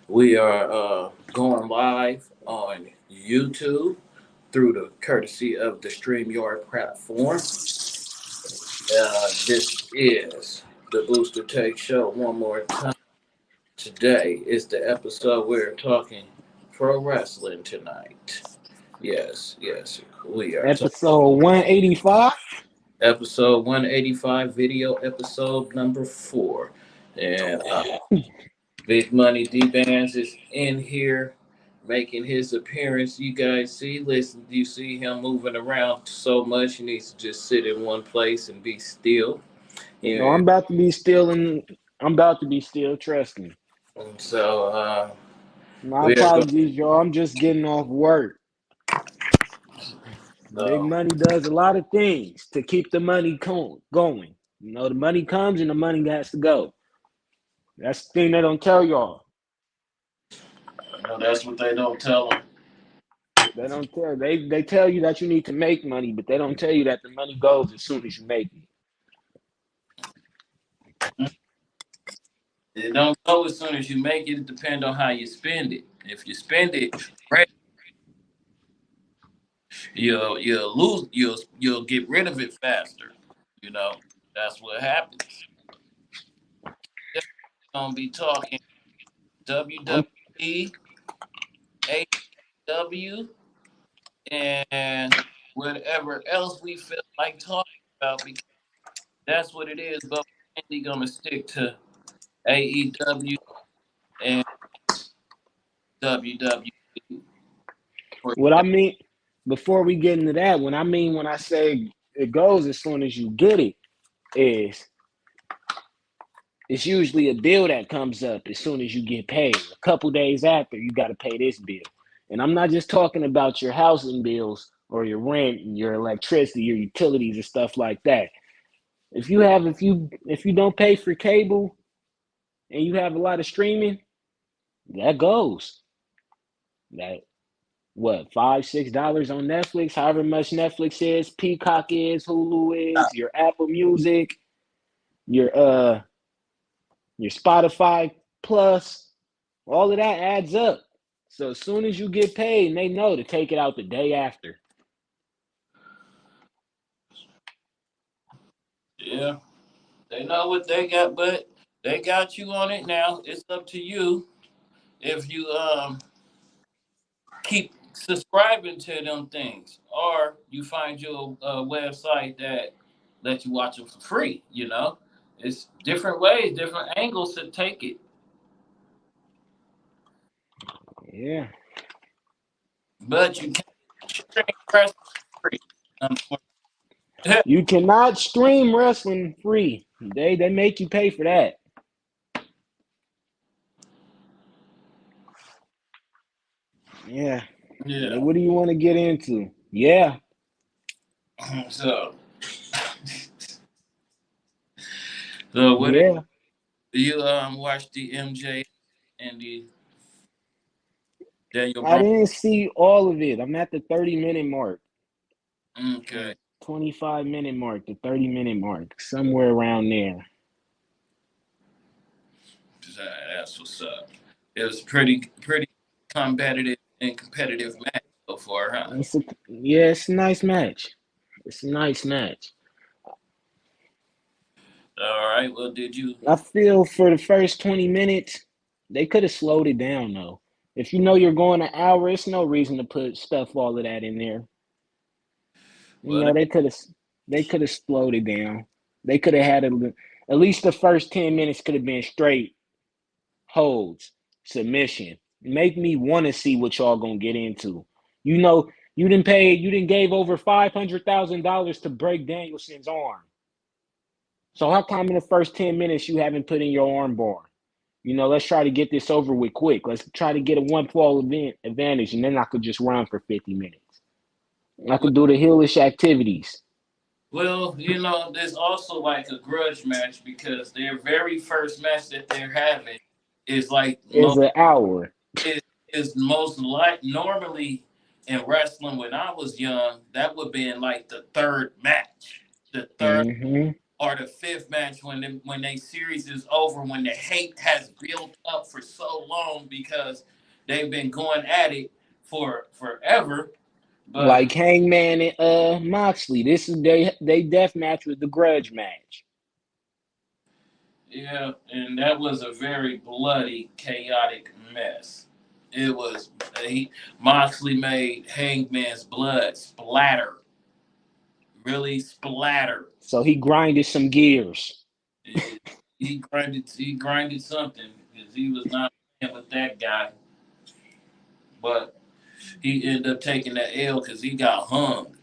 We are going live on YouTube through the courtesy of the StreamYard platform. This is the Booster Take Show one more time. Today is the episode we're talking pro wrestling tonight. Yes, we are talking Episode 185. episode 185, video episode number 4. And Big Money D Bandz is in here making his appearance. You guys see, listen, you see him moving around so much. He needs to just sit in one place and be still. No, Yeah. I'm about to be still and I'm about to be still. Trust me. And so My we are going. apologies, y'all. I'm just getting off work. Big So Money does a lot of things to keep the money going. The money comes and the money has to go. That's the thing they don't tell y'all. that's what they don't tell them. They don't tell. They tell you that you need to make money, but they don't tell you that the money goes as soon as you make it. It don't go as soon as you make it. It depends on how you spend it. If you spend it right, you'll lose. You'll get rid of it faster. You know that's what happens. They're gonna be talking I'm WWE, AEW, and whatever else we feel like talking about because that's what it is. But we're mainly gonna stick to AEW and WWE. For what I mean before we get into that. When I say it goes as soon as you get it, is it's usually a bill that comes up as soon as you get paid. A couple days after, you got to pay this bill. And I'm not just talking about your housing bills or your rent and your electricity, your utilities and stuff like that. If you don't pay for cable and you have a lot of streaming, that goes. That what, $5, $6 on Netflix, however much Netflix is, Peacock is, Hulu is, your Apple Music, your your Spotify Plus, all of that adds up. So as soon as you get paid, and they know to take it out the day after. yeah, they know what they got, but they got you on it now. It's up to you if you keep subscribing to them things, or you find you a website that lets you watch them for free. It's different ways, different angles to take it. Yeah. But you can't stream wrestling for free. You cannot stream wrestling free. They make you pay for that. Yeah. Yeah. What do you want to get into? Yeah. So, so what did Yeah. you watch the MJ and the Daniel I Bryan? didn't see all of it. I'm at the 30-minute mark. Okay, 25-minute mark, the 30-minute mark, somewhere around there. that's what's up. It was pretty competitive and competitive match so far, huh? It's a nice match. It's a nice match. All right. Well, did you? I feel for the first 20 minutes, they could have slowed it down though. If you know you're going an hour, it's no reason to put stuff all of that in there. Well, They could have slowed it down. They could have had at least the first 10 minutes could have been straight holds, submission. Make me want to see what y'all gonna get into. You know, you didn't gave over $500,000 to break Danielson's arm. So how come in the first 10 minutes you haven't put in your arm bar? Let's try to get this over with quick. Let's try to get a one fall advantage, and then I could just run for 50 minutes. I well, could do the heelish activities. there's also like a grudge match because their very first match that they're having is like Is an hour. is most like normally in wrestling when I was young that would be in like the third match, the third Mm-hmm. or the fifth match when they series is over, when the hate has built up for so long because they've been going at it for forever. But Like Hangman and Moxley. This is they death match with the grudge match. yeah, and that was a very bloody, chaotic mess. It was Moxley made Hangman's blood splatter, really splatter. So he grinded some gears. It- he grinded something because he was not playing with that guy. But he ended up taking that L because he got hung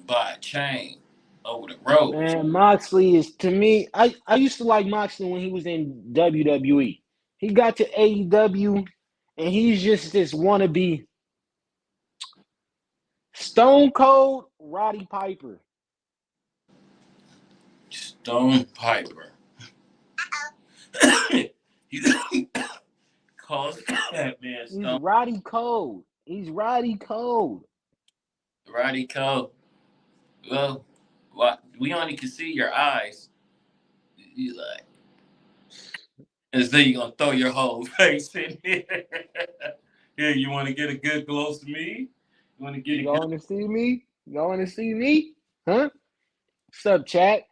by a chain over the ropes. Man, Moxley is to me. I used to like Moxley when he was in WWE. He got to AEW, and he's just this wannabe Stone Cold Roddy Piper. Stone Piper. He calls that man He's Stone Roddy Cold. He's Roddy Cold. Roddy Cole. Well, we only can see your eyes. You like, as though you're gonna throw your whole face in there. Here, you want to get a good close to me? You want to get You a good? going to see me? You going to see me? Huh? What's up, chat?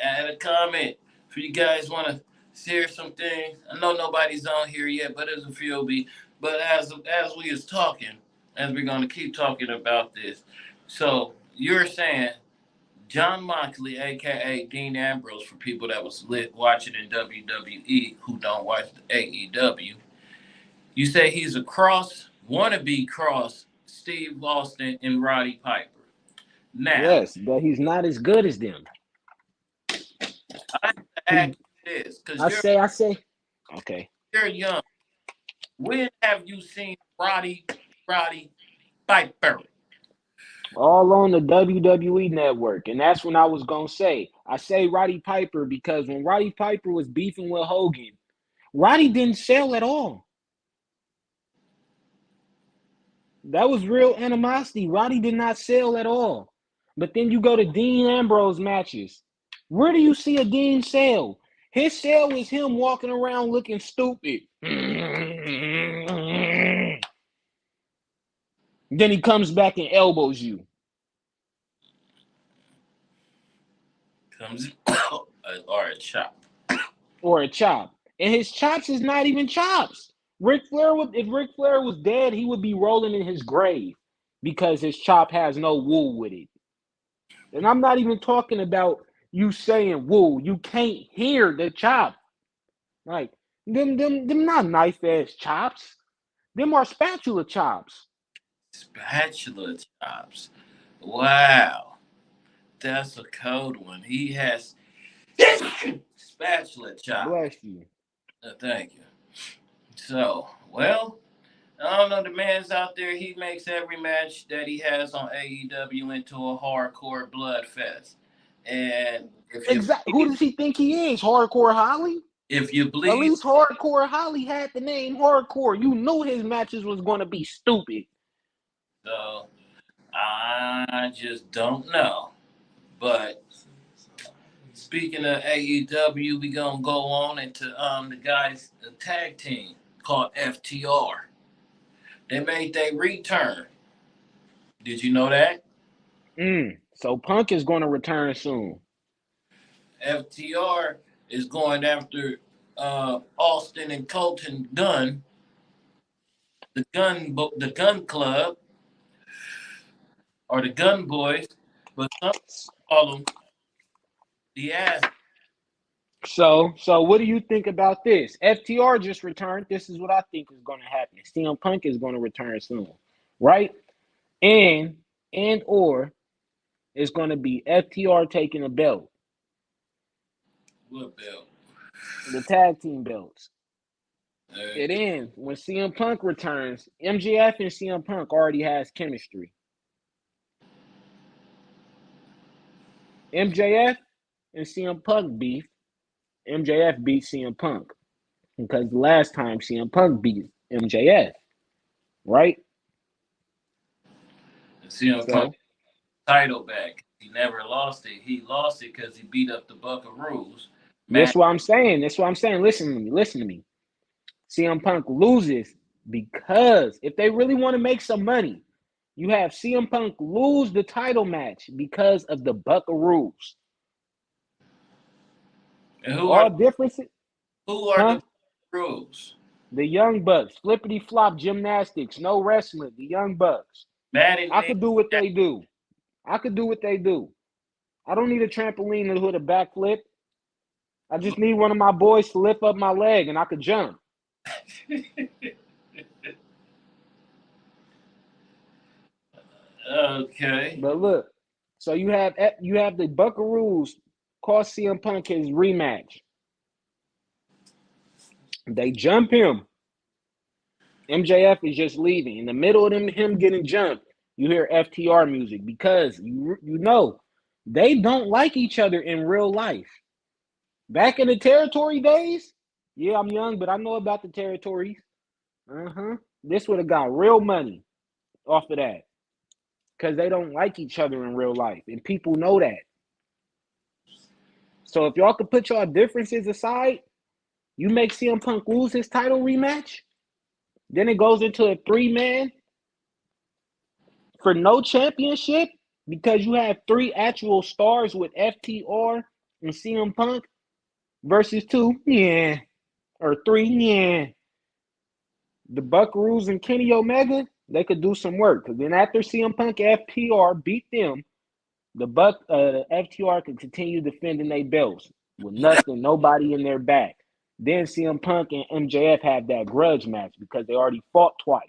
Add a comment if you guys want to share some things. I know nobody's on here yet, but there's a few be. But as we is talking, as we're gonna keep talking about this, so you're saying John Moxley, aka Dean Ambrose, for people that was watching in WWE who don't watch the AEW, you say he's a wannabe cross Steve Austin and Roddy Piper. Now, Yes, but he's not as good as them. I have to He, ask you this because I say. Okay. you're young. When have you seen Roddy Piper? All on the WWE network. And that's when I was going to say. I say Roddy Piper because when Roddy Piper was beefing with Hogan, Roddy didn't sell at all. That was real animosity. Roddy did not sell at all. But then you go to Dean Ambrose matches. Where do you see a Dean sell? His sell is him walking around looking stupid. Then he comes back and elbows you. Comes or a chop. Or a chop. And his chops is not even chops. If Ric Flair was dead, he would be rolling in his grave because his chop has no wool with it. And I'm not even talking about you saying wool. You can't hear the chop. Like them not knife ass chops. Them are spatula chops. Spatula chops. Wow. That's a cold one. He has spatula chop. Bless you. Thank you. So, well, I don't know. The man's out there. He makes every match that he has on AEW into a hardcore blood fest. And Exactly. Who does he think he is? Hardcore Holly? if you At believe, least Hardcore Holly had the name Hardcore. You knew his matches was going to be stupid. so, I just don't know. But speaking of AEW, we gonna go on into the guys a tag team called FTR. They made their return. Did you know that? So Punk is going to return soon. FTR is going after Austin and Colton Gunn, the Gun Club, or the Gun Boys, but some call them the Ass. So what do you think about this? FTR just returned. This is what I think is going to happen. CM Punk is going to return soon, right? And or it's going to be FTR taking a belt, What belt? the tag team belts. Uh, It ends when CM Punk returns. MJF and CM Punk already has chemistry. MJF and CM Punk beef. MJF beat CM Punk because the last time CM Punk beat MJF, right? CM Punk So title back. He never lost it. He lost it because he beat up the Buckaroos. That's Matt, what I'm saying. That's what I'm saying. Listen to me. Listen to me. CM Punk loses because if they really want to make some money, you have CM Punk lose the title match because of the Buckaroos. and All differences, who are huh? the Buckaroos? The Young Bucks, flippity flop gymnastics, no wrestling. The Young Bucks. Matt and I Nick. could do what they do. I could do what they do. I don't need a trampoline to hit a backflip. I just need one of my boys to lift up my leg and I could jump. Okay. But look, so you have the Buckaroos cost CM Punk his rematch. They jump him. MJF is just leaving. In the middle of him getting jumped, you hear FTR music because you know they don't like each other in real life. Back in the territory days, yeah, I'm young, but I know about the territories. This would have got real money off of that because they don't like each other in real life, and people know that. So if y'all could put y'all differences aside, you make CM Punk lose his title rematch, then it goes into a 3-man for no championship because you have 3 actual stars with FTR and CM Punk versus 2, yeah, or 3, yeah. The Buckaroos and Kenny Omega, they could do some work because then after CM Punk FTR beat them, the FTR could continue defending their belts with nobody in their back. Then CM Punk and MJF have that grudge match because they already fought twice.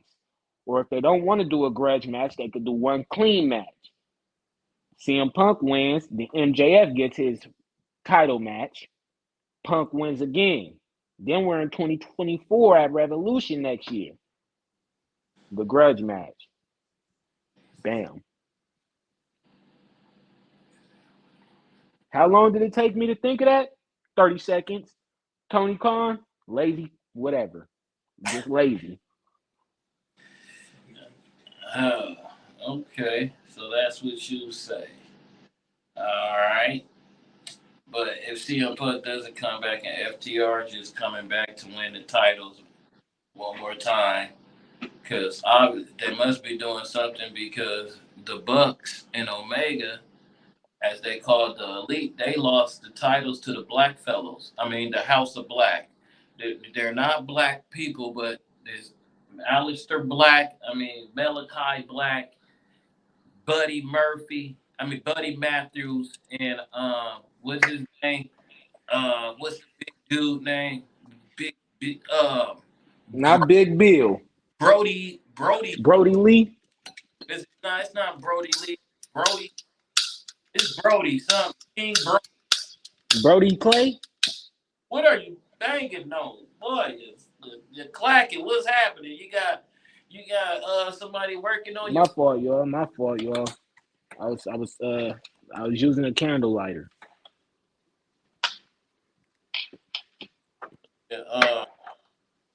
Or if they don't want to do a grudge match, they could do one clean match. CM Punk wins, then MJF gets his title match. Punk wins again. Then we're in 2024 at Revolution next year. The grudge match. Bam. How long did it take me to think of that? 30 seconds. Tony Khan, lazy, whatever. Just lazy. Oh, okay. So that's what you say. All right. But if CM Punk doesn't come back and FTR just coming back to win the titles one more time, because they must be doing something because the Bucks and Omega, as they called the Elite, they lost the titles to the Black Fellows. I mean, the House of Black. They're not black people, but there's Aleister Black. I mean, Malachi Black, Buddy Matthews, and what's his name? What's the big dude name? Big Not Big Bill. Brody. Brody Lee. It's not Brody Lee. Brody, it's Brody. Some King Brody. Brody Clay. What are you banging on, boy? You're clacking. What's happening? You got somebody working on your. My fault, y'all. My fault, y'all. I was using a candle lighter.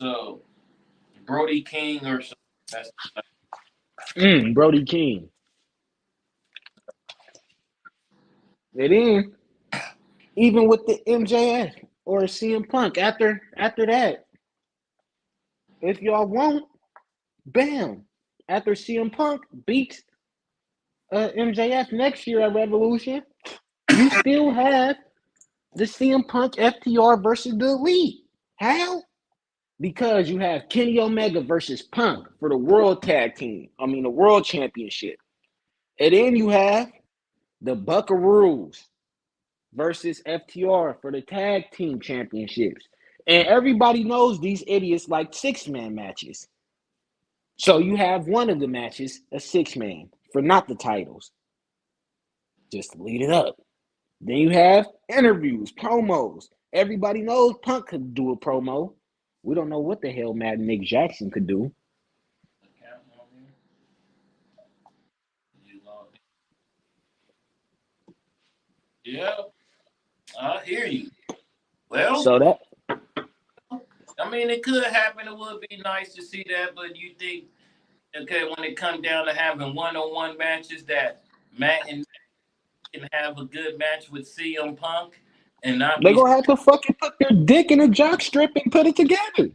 So Brody King or something. That's Brody King. And then even with the MJF or CM Punk after that, if y'all want, bam. After CM Punk beats MJF next year at Revolution, you still have the CM Punk FTR versus the Elite. How? Because you have Kenny Omega versus Punk for the World Tag Team. I mean, the World Championship. And then you have the Buckaroos versus FTR for the Tag Team Championships. And everybody knows these idiots like 6-man matches. So you have one of the matches, a 6-man, for not the titles. Just to lead it up. Then you have interviews, promos. Everybody knows Punk could do a promo. We don't know what the hell Mad Nick Jackson could do. yeah, I hear you. Well, So that I mean, it could happen. It would be nice to see that, but you think, okay, when it comes down to having one-on-one matches, that Matt and can have a good match with CM Punk and not They're be gonna have to fucking put their dick in a jock strip and put it together.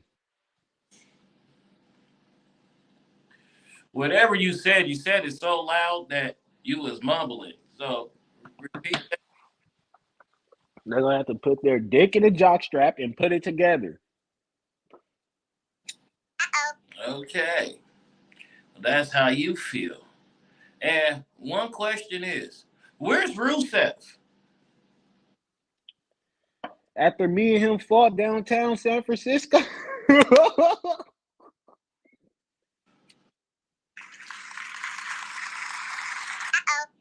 whatever you said it so loud that you was mumbling. So repeat that. They're gonna have to put their dick in a jock strap and put it together. Okay. That's how you feel. And one question is, where's Rusev? After me and him fought downtown San Francisco.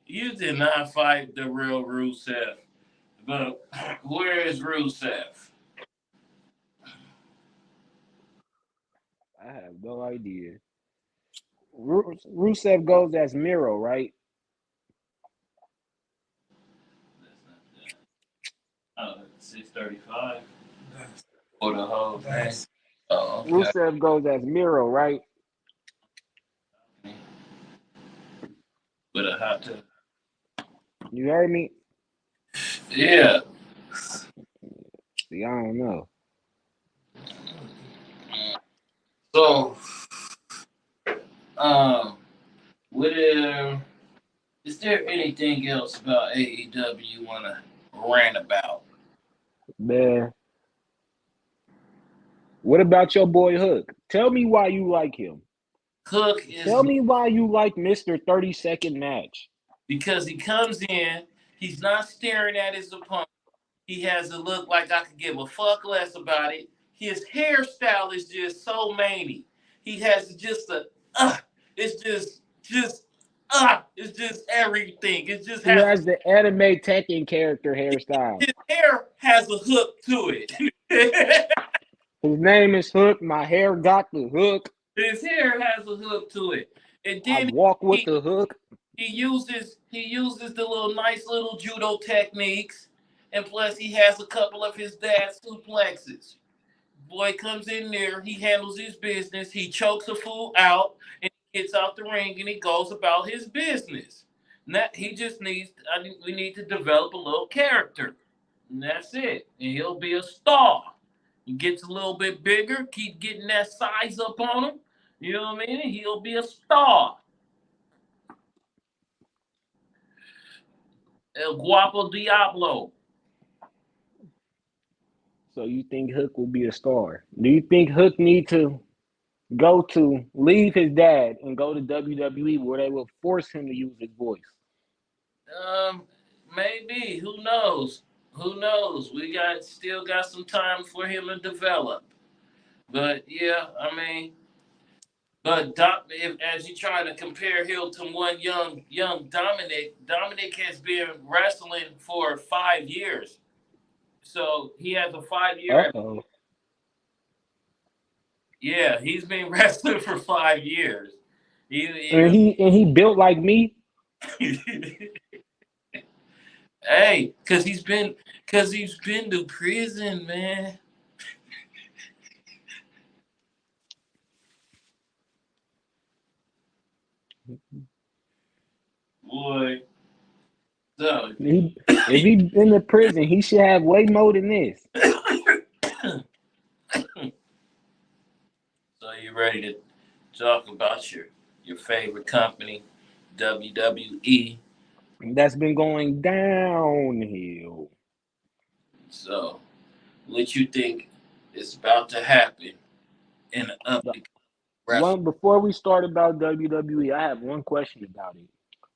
You did not fight the real Rusev. But where is Rusev? I have no idea. Rusev goes as Miro, right? Oh, 635 for the whole thing. Oh, okay. Rusev goes as Miro, right? With a hot tub. You heard me? Yeah. See, I don't know. So, um, what is there anything else about AEW you want to rant about? Man. What about your boy Hook? Tell me why you like him. Hook is Tell me why you like Mr. 30-second match. because he comes in, he's not staring at his opponent. He has a look like I could give a fuck less about it. His hairstyle is just so manly. He has just a it's it's just everything. It just He has has the anime Tekken character hairstyle. his hair has a hook to it. His name is Hook. My hair got the hook. His hair has a hook to it. And I then walk with he, the hook. he uses the little nice little judo techniques, and plus he has a couple of his dad's suplexes. Boy comes in there, he handles his business, he chokes a fool out, and he gets out the ring and he goes about his business. Now, he just needs we need to develop a little character. And that's it. And he'll be a star. He gets a little bit bigger, keep getting that size up on him. You know what I mean? He'll be a star. El Guapo Diablo. So you think Hook will be a star? Do you think Hook need to leave his dad and go to WWE where they will force him to use his voice? Um, Maybe. Who knows? Who knows? We still got some time for him to develop. But yeah, I mean, but as you try to compare him to one young Dominic has been wrestling for 5 years. So he has a 5 year. Uh-oh. Yeah, he's been wrestling for 5 years. And he built like me. Hey, cause he's been to prison, man. Boy. So If he in the prison, he should have way more than this. so you ready to talk about your favorite company, WWE? That's been going downhill. So what you think is about to happen in the upcoming wrestling? Before we start about WWE, I have one question about it.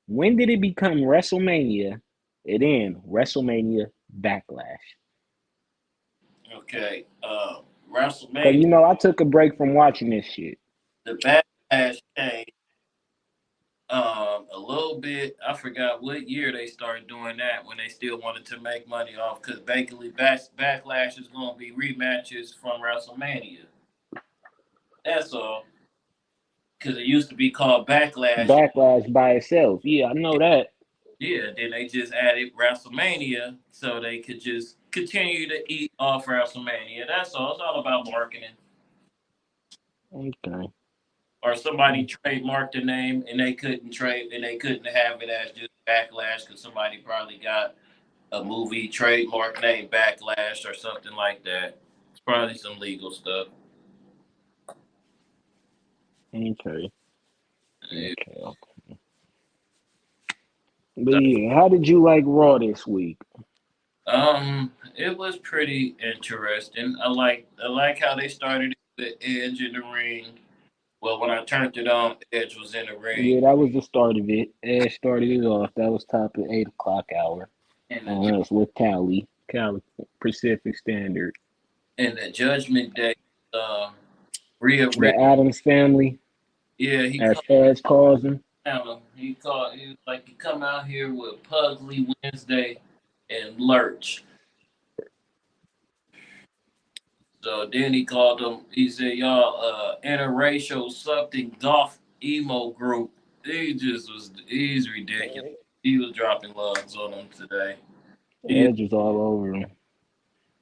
When did it become WrestleMania and then WrestleMania Backlash? Okay, Because WrestleMania, I took a break from watching this shit. the backlash came a little bit. I forgot what year they started doing that when they still wanted to make money off because basically backlash is going to be rematches from WrestleMania. That's all. Because it used to be called backlash. Backlash by itself. Yeah, I know that. Yeah, then they just added WrestleMania so they could just continue to eat off WrestleMania. That's all. It's all about marketing. Okay. Or somebody trademarked the name and they couldn't have it as just backlash because somebody probably got a movie trademark named Backlash or something like that. It's probably some legal stuff. Okay. Yeah. Okay. But yeah, how did you like Raw this week? It was pretty interesting. I like how they started the Edge in the ring. Well, when I turned it on, Edge was in the ring, Yeah, that was the start of it. Edge started it off. That was top of 8 o'clock hour. and the That was with Cali Pacific Standard. and the Judgment Day. Rhea The Ripley. Adams family, Yeah, he as called Edge calls them. him. He called. He was like, "You come out here with Pugsley Wednesday and Lurch." So then he called them. He said, "Y'all, interracial something goth emo group." He's ridiculous. He was dropping loves on them today. He, Edge was all over him.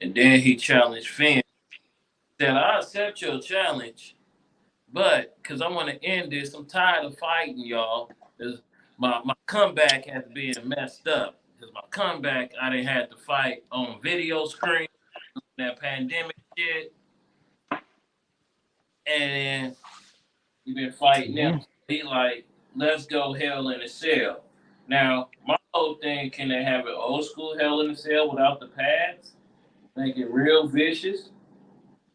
and then he challenged Finn. Said, "I accept your challenge, but because I want to end this, I'm tired of fighting y'all. 'Cause my comeback has been messed up. Because my comeback, I didn't have to fight on video screen, that pandemic shit, and we've been fighting them. Yeah. So he like, let's go Hell in a Cell. Now, my whole thing, can they have an old school Hell in a Cell without the pads? Make it real vicious.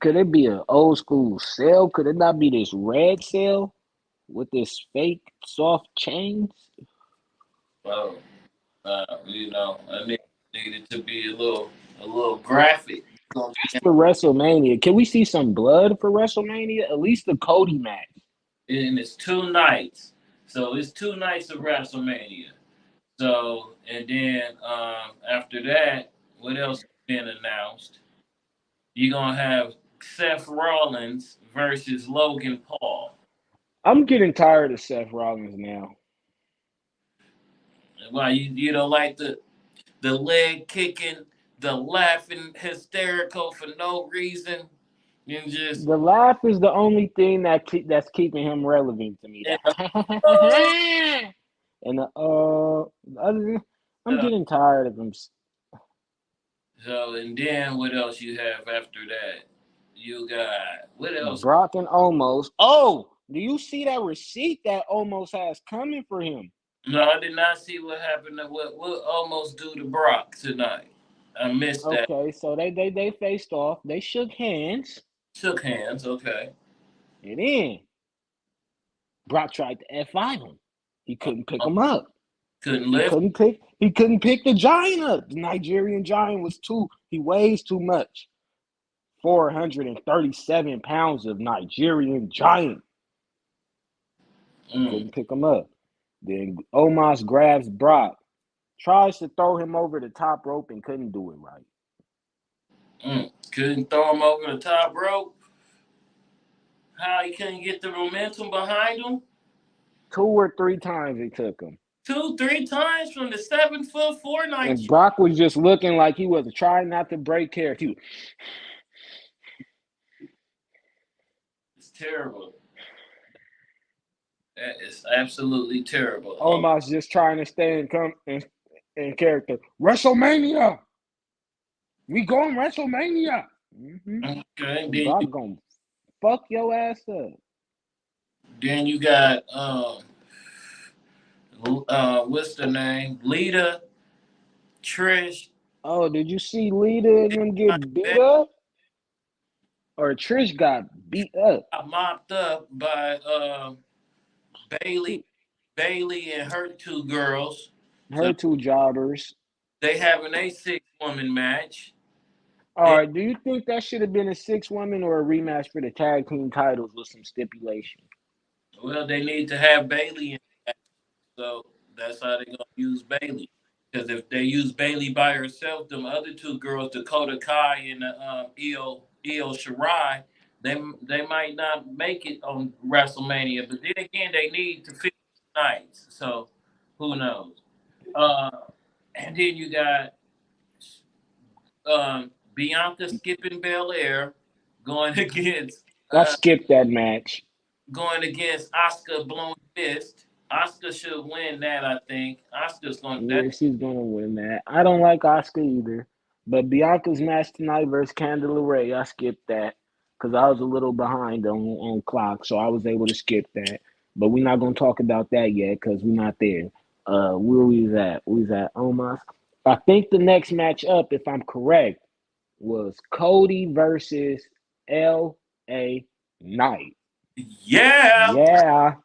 Could it be an old school cell? Could it not be this red cell with this fake soft chains? So, I needed to be a little graphic. Gonna be Just for WrestleMania. Can we see some blood for WrestleMania? At least the Cody match. and it's 2 nights. So it's 2 nights of WrestleMania. So and then after that, what else has been announced? You're gonna have Seth Rollins versus Logan Paul. I'm getting tired of Seth Rollins now. Why you don't like the leg kicking, the laughing hysterical for no reason? You just The laugh is the only thing that's keeping him relevant to me. and And other than, I'm uh, getting tired of him. so and then what else you have after that? You got what else? Brock and Omos. Oh, do you see that receipt that Omos has coming for him? No, I did not see what happened. To what almost do to Brock tonight. I missed that. Okay, so they faced off. They shook hands, Shook hands. Okay. and then Brock tried to F5 him. He couldn't pick Uh, him up. couldn't He lift. couldn't pick. He couldn't pick the giant up. The Nigerian giant was too. He weighs too much. 437 pounds of Nigerian giant. Mm, Couldn't pick him up. Then Omos grabs Brock, tries to throw him over the top rope and couldn't do it right. couldn't throw him over the top rope. How he couldn't get the momentum behind him? 2 or 3 times it took him. 2, 3 times from the 7'4" And Nigeria. Brock was just looking like he was trying not to break character. It's terrible. That is absolutely terrible. Omos just trying to stay in character. WrestleMania! We going WrestleMania! Mm-hmm. Okay. And Brock gonna fuck your ass up. Then you got what's the name? Lita, Trish. Oh, did you see Lita and them get beat up? Or Trish got beat up? Mopped up by Bailey, Bailey and her 2 girls. So Her 2 jobbers. they having a 6-woman match. All And right, do you think that should have been a 6-woman or a rematch for the tag team titles with some stipulation? well, they need to have Bailey in that. So that's how they're gonna use Bailey. Because if they use Bailey by herself, them other 2 girls, Dakota Kai and Io Shirai, they might not make it on WrestleMania. But then again, they need to fix nights. So who knows? Uh, and then you got Bianca skipping Belair going against I uh, skipped that match. Oscar blowing fist. Oscar should win that. I think Oscar's going. That Yeah, she's gonna win that. I don't like Oscar either, but Bianca's match tonight versus Candice LeRae, I skipped that because I was a little behind on clock, so I was able to skip that. But we're not gonna talk about that yet because we're not there. Where we was at? We was at Omos. I think the next match up, if I'm correct, was Cody versus L.A. Knight. yeah, Yeah.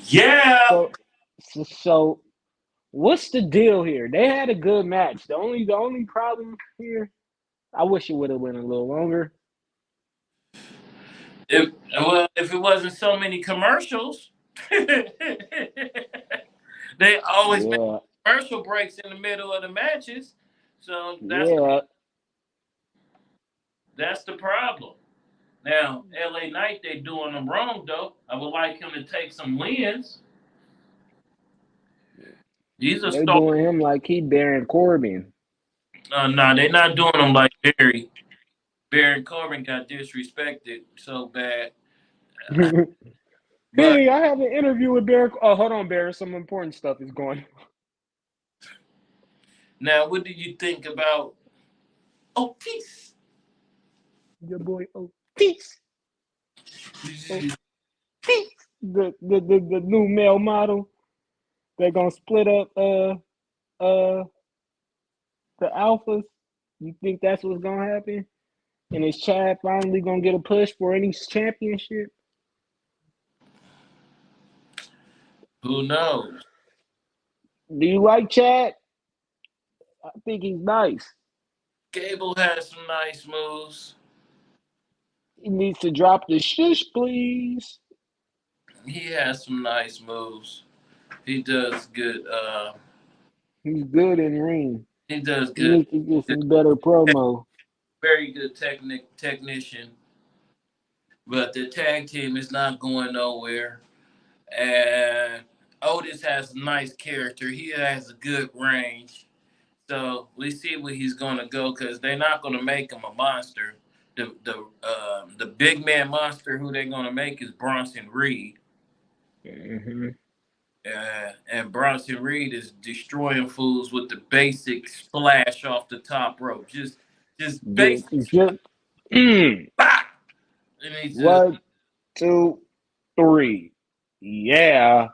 yeah. So what's the deal here? They had a good match. The only problem here, I wish it would have went a little longer. If it wasn't so many commercials, they always make Yeah, commercial breaks in the middle of the matches. So yeah. that's the problem. Now, LA Knight, they doing them wrong though. I would like him to take some wins. He's a They star. doing him like he Baron Corbin. No, they're not doing him like Barry. Baron Corbin got disrespected so bad. But Hey, I have an interview with Baron. Oh, hold on, Baron. Some important stuff is going. now, what do you think about? Oh, peace. Your boy. Oh, peace. Oh, peace. The new male model. They're gonna split up. Uh the alphas. You think that's what's gonna happen? And is Chad finally gonna get a push for any championship? Who knows? Do you like Chad? I think he's nice. Gable has some nice moves. He needs to drop the shush, please. He has some nice moves. He does good. He's good in ring. He does He good. needs to get some better promo. Very good technician. But the tag team is not going nowhere. And Otis has a nice character. He has a good range. So we see where he's gonna go because they're not gonna make him a monster. The big man monster who they're gonna make is Bronson Reed. Mm-hmm. And Bronson Reed is destroying fools with the basic splash off the top rope. Just basic Just bah! And he just 1, 2, 3. Yeah.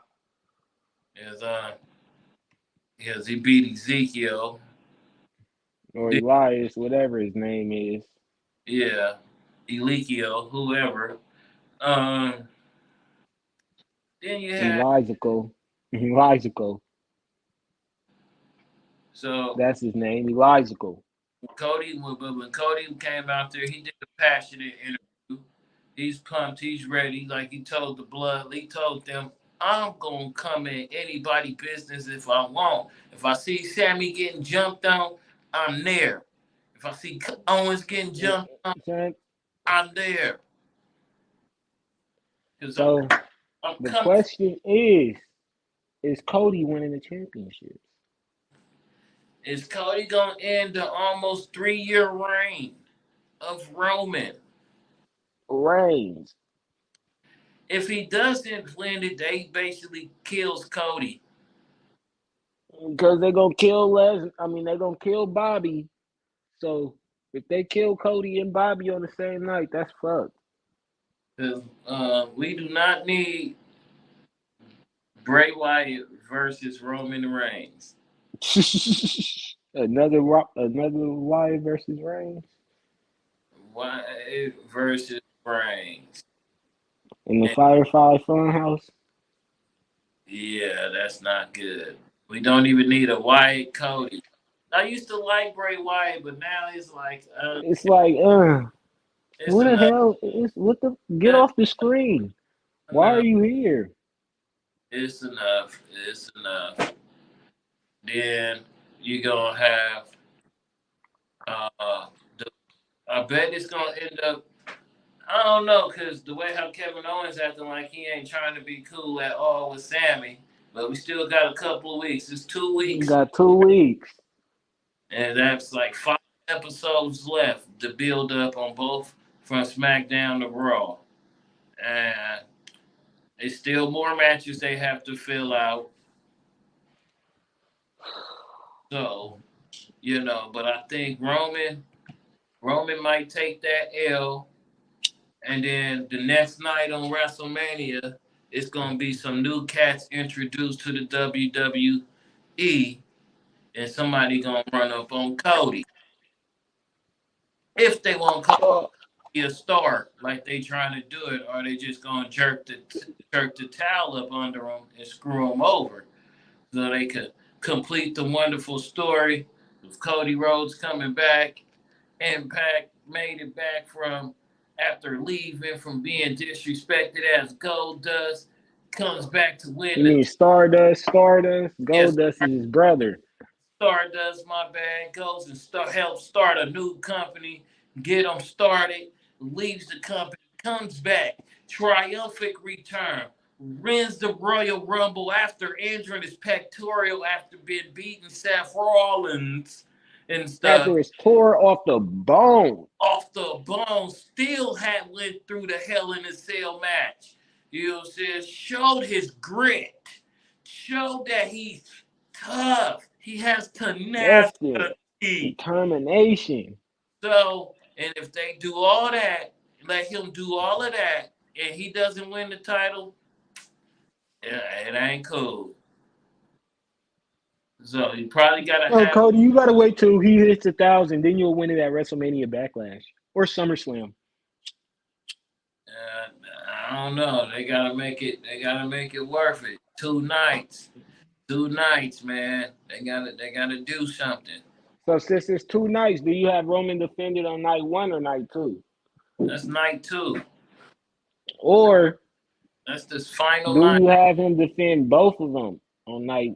is because he beat Ezekiel. Or Elias, whatever his name is. Yeah, Ezekiel, whoever. Um, then you had Elizaco. Elizaco. so That's his name. Elizaco. when Cody came out there, he did a passionate interview. He's pumped. He's ready. Like he told the Blood, he told them, "I'm gonna come in anybody business if I want. If I see Sammy getting jumped on, I'm there. If I see Owens getting jumped on, I'm there. Cause So I'm the coming." question is Cody winning the championships? Is Cody gonna end the almost 3 year reign of Roman? Reigns. If he doesn't win it, they basically kills Cody. Because they're gonna kill they're gonna kill Bobby. So if they kill Cody and Bobby on the same night, that's fucked. Because we do not need Bray Wyatt versus Roman Reigns. another Wyatt versus Reigns Wyatt versus Reigns. in the And Firefly Funhouse. yeah, that's not good. We don't even need a Wyatt Cody. I used to like Bray Wyatt, but now it's like It's like, it's who the enough. hell is what the get off the screen? Why are Enough. you here? It's enough. It's enough. Then you gonna have uh the, I bet it's gonna end up I don't know because the way how Kevin Owens acting like he ain't trying to be cool at all with Sammy, but we still got a couple of weeks. It's 2 weeks, Got 2 weeks. and that's like 5 episodes left to build up on both from SmackDown to Raw. And It's still more matches they have to fill out. So, but I think Roman might take that L, and then the next night on WrestleMania, it's gonna be some new cats introduced to the WWE, and somebody gonna run up on Cody. If they want Cody Oh, to be a star like they trying to do it, or they just gonna jerk the towel up under them and screw them over, so they could complete the wonderful story of Cody Rhodes coming back. Impact made it back from after leaving from being disrespected as Gold Dust, comes back to win you the mean Stardust? Stardust? yes, Goldust is his brother. Stardust, my bad, goes and helps start a new company, get them started, leaves the company, comes back, triumphant return, wins the Royal Rumble after injuring his pectoral after being beaten Seth Rollins and stuff. After it's tore off the bone. Off the bone, still had went through the Hell in a Cell match. You know what I'm saying? Showed his grit. Showed that he's tough. He has Tested. tenacity. Determination. So, and if they do all that, let him do all of that, and he doesn't win the title, it ain't cool. So you probably gotta No, have. Cody, you gotta wait till he hits 1,000, then you'll win it at WrestleMania Backlash or SummerSlam. I don't know. They gotta make it. They gotta make it worth it. 2 nights. 2 nights, man. They gotta do something. So since it's 2 nights, do you have Roman defended on night one or night two? That's night 2. Or That's this final do night. you have him defend both of them on night?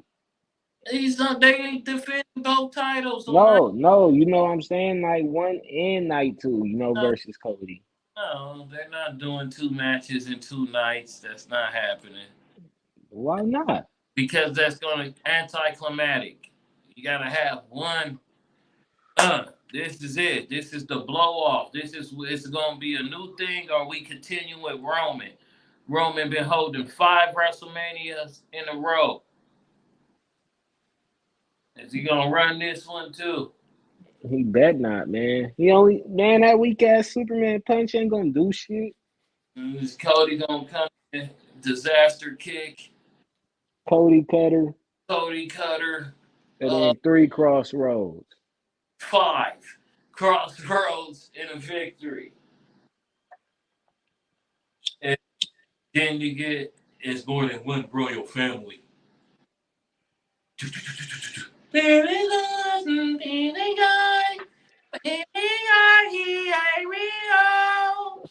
He's not. They ain't defending both titles on night. No, you know what I'm saying? Night one and night two, No, versus Cody. no, they're not doing 2 matches in 2 nights. That's not happening Why not? because that's gonna anticlimactic. You gotta have one. This is it. This is the blow off. This is it's gonna be a new thing. Or we continue with Roman. Roman been holding 5 WrestleManias in a row. Is he gonna run this one too? He bet not, man. He only man that weak ass Superman punch ain't gonna do shit. Is Cody gonna come in? Disaster kick, Cody Cutter, Cody Cutter, and uh, then 3 Crossroads. 5 crossroads in a victory. And then you get it's more than one royal family.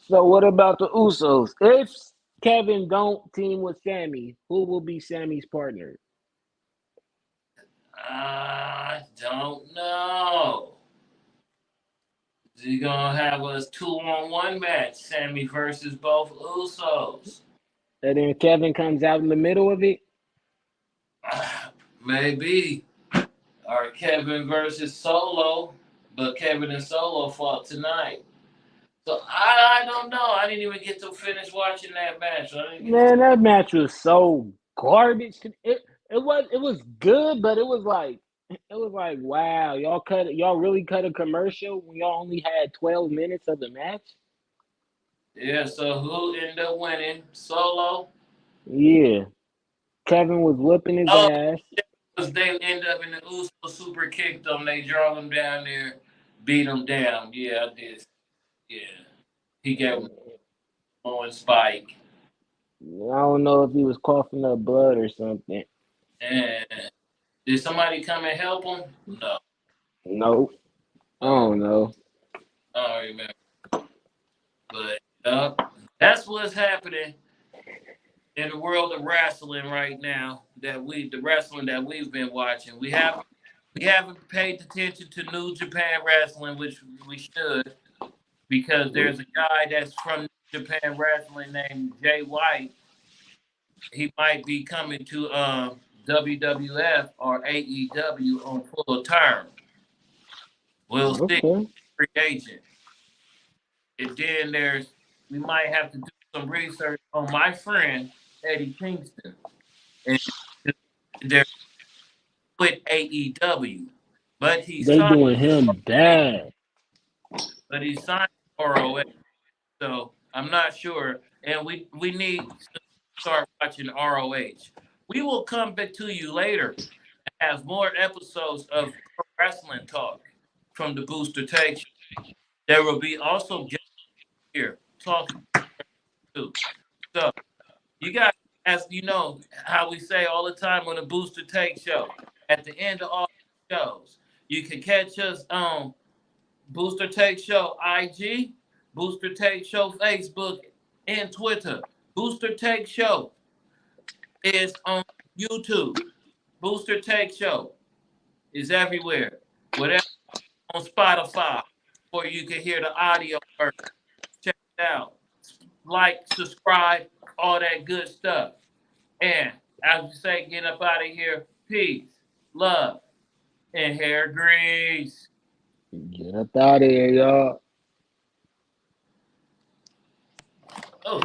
So what about the Usos? If Kevin don't team with Sammy, who will be Sammy's partner? I don't know. Is he gonna have us 2-on-1 match? Sammy versus both Usos. And then Kevin comes out in the middle of it. Maybe. Or Kevin versus Solo. But Kevin and Solo fought tonight. So I don't know. I didn't even get to finish watching that match. So I didn't get to... Man, that match was so garbage. It was good, but it was like wow, y'all really cut a commercial when y'all only had 12 minutes of the match. Yeah, so who ended up winning? Solo? Yeah, Kevin was whipping his Oh, ass. because they end up in the Uso super kicked them. They drove him down there, beat him down. Yeah, I did. Yeah. He gave him a spike. I don't know if he was coughing up blood or something. And did somebody come and help him? No. No, I Uh, don't know. I don't remember. But that's what's happening in the world of wrestling right now. The wrestling that we've been watching. We haven't paid attention to New Japan wrestling, which we should, because there's a guy that's from New Japan wrestling named Jay White. He might be coming to WWF or AEW on full term. We'll see. Okay. Free agent. And then we might have to do some research on my friend Eddie Kingston, and they're with AEW, but he They signed. doing him bad. But he signed ROH, so I'm not sure. And we need to start watching ROH. We will come back to you later and have more episodes of Pro Wrestling Talk from the Booster Take Show. There will be also guests here talking too. So you guys, as you know, how we say all the time on the Booster Take Show, at the end of all shows, you can catch us on Booster Take Show IG, Booster Take Show Facebook, and Twitter. Booster Take Show is on YouTube. Booster Take Show is everywhere. Whatever on Spotify, where you can hear the audio version. Check it out. Like, subscribe, all that good stuff. And as we say, getting up out of here, peace, love, and hair grease. Get up out of here, y'all. Oh.